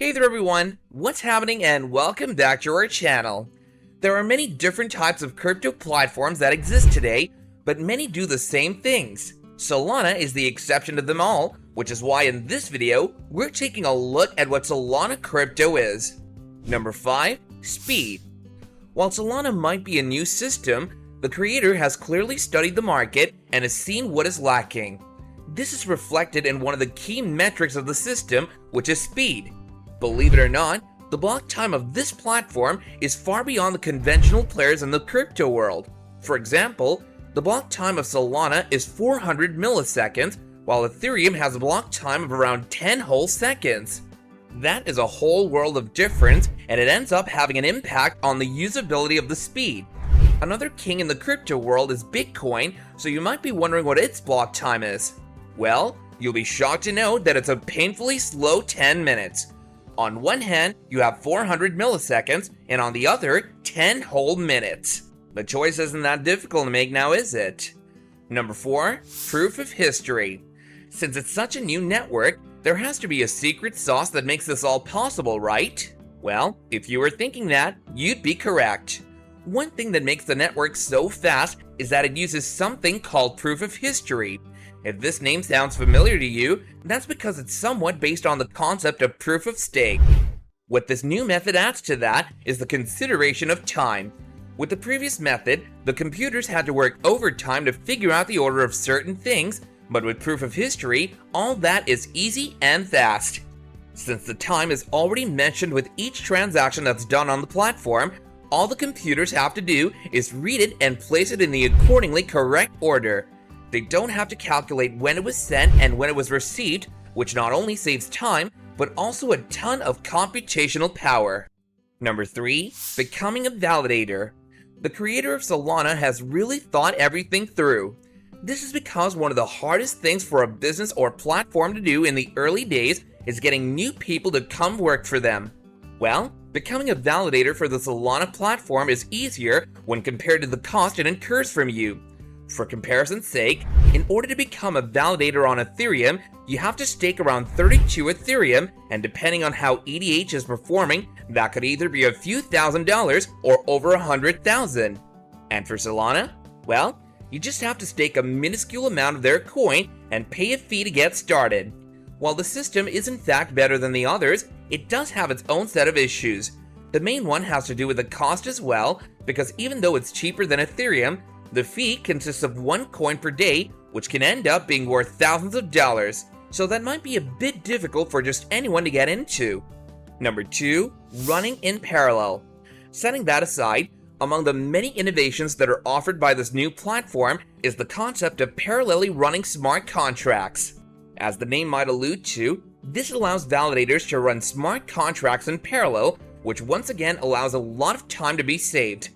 Hey there everyone, what's happening and welcome back to our channel. There are many different types of crypto platforms that exist today, but many do the same things. Solana is the exception to them all, which is why in this video, we're taking a look at what Solana crypto is. Number 5. Speed. While Solana might be a new system, the creator has clearly studied the market and has seen what is lacking. This is reflected in one of the key metrics of the system, which is speed. Believe it or not, the block time of this platform is far beyond the conventional players in the crypto world. For example, the block time of Solana is 400 milliseconds, while Ethereum has a block time of around 10 whole seconds. That is a whole world of difference, and it ends up having an impact on the usability of the speed. Another king in the crypto world is Bitcoin, so you might be wondering what its block time is. Well, you'll be shocked to know that it's a painfully slow 10 minutes. On one hand, you have 400 milliseconds, and on the other, 10 whole minutes. The choice isn't that difficult to make now, is it? Number 4. Proof of history. Since it's such a new network, there has to be a secret sauce that makes this all possible, right? Well, if you were thinking that, you'd be correct. One thing that makes the network so fast is that it uses something called proof of history. If this name sounds familiar to you, that's because it's somewhat based on the concept of proof of stake. What this new method adds to that is the consideration of time. With the previous method, the computers had to work overtime to figure out the order of certain things, but with proof of history, all that is easy and fast. Since the time is already mentioned with each transaction that's done on the platform, all the computers have to do is read it and place it in the accordingly correct order. They don't have to calculate when it was sent and when it was received, which not only saves time, but also a ton of computational power. Number 3. Becoming a validator. The creator of Solana has really thought everything through. This is because one of the hardest things for a business or platform to do in the early days is getting new people to come work for them. Well, becoming a validator for the Solana platform is easier when compared to the cost it incurs from you. For comparison's sake, in order to become a validator on Ethereum, you have to stake around 32 Ethereum, and depending on how ETH is performing, that could either be a few $1,000s or over 100,000. And for Solana, well, you just have to stake a minuscule amount of their coin and pay a fee to get started. While the system is in fact better than the others, it does have its own set of issues. The main one has to do with the cost as well, because even though it's cheaper than Ethereum, the fee consists of 1 coin per day, which can end up being worth thousands of dollars, so that might be a bit difficult for just anyone to get into. Number 2. Running in parallel. Setting that aside, among the many innovations that are offered by this new platform is the concept of parallelly running smart contracts. As the name might allude to, this allows validators to run smart contracts in parallel, which once again allows a lot of time to be saved.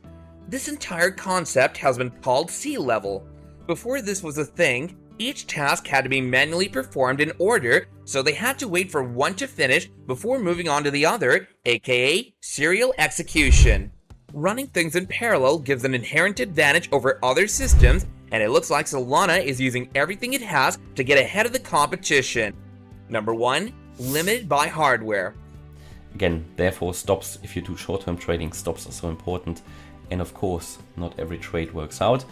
This entire concept has been called C-level. Before this was a thing, each task had to be manually performed in order, so they had to wait for one to finish before moving on to the other, aka serial execution. Running things in parallel gives an inherent advantage over other systems, and it looks like Solana is using everything it has to get ahead of the competition. Number 1. Limited by hardware. Again, therefore stops, if you do short-term trading, stops are so important. And of course, not every trade works out.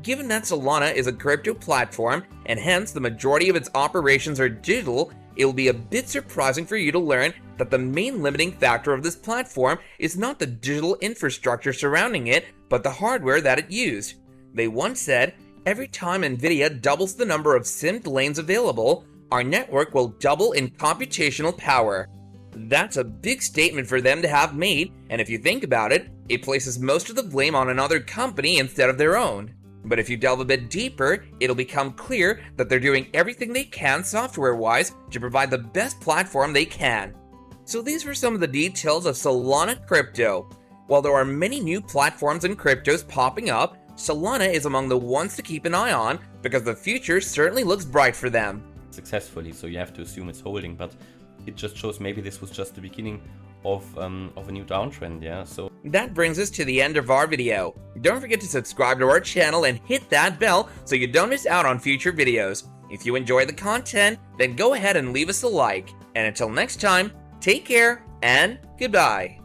Given that Solana is a crypto platform, and hence the majority of its operations are digital, it will be a bit surprising for you to learn that the main limiting factor of this platform is not the digital infrastructure surrounding it, but the hardware that it used. They once said, every time Nvidia doubles the number of SIMD lanes available, our network will double in computational power. That's a big statement for them to have made, and if you think about it, it places most of the blame on another company instead of their own. But if you delve a bit deeper, it'll become clear that they're doing everything they can software-wise to provide the best platform they can. So these were some of the details of Solana crypto. While there are many new platforms and cryptos popping up, Solana is among the ones to keep an eye on because the future certainly looks bright for them. Successfully, so you have to assume it's holding, but it just shows maybe this was just the beginning of a new downtrend, yeah? So that brings us to the end of our video. Don't forget to subscribe to our channel and hit that bell so you don't miss out on future videos. If you enjoy the content, then go ahead and leave us a like. And until next time, Take care and goodbye.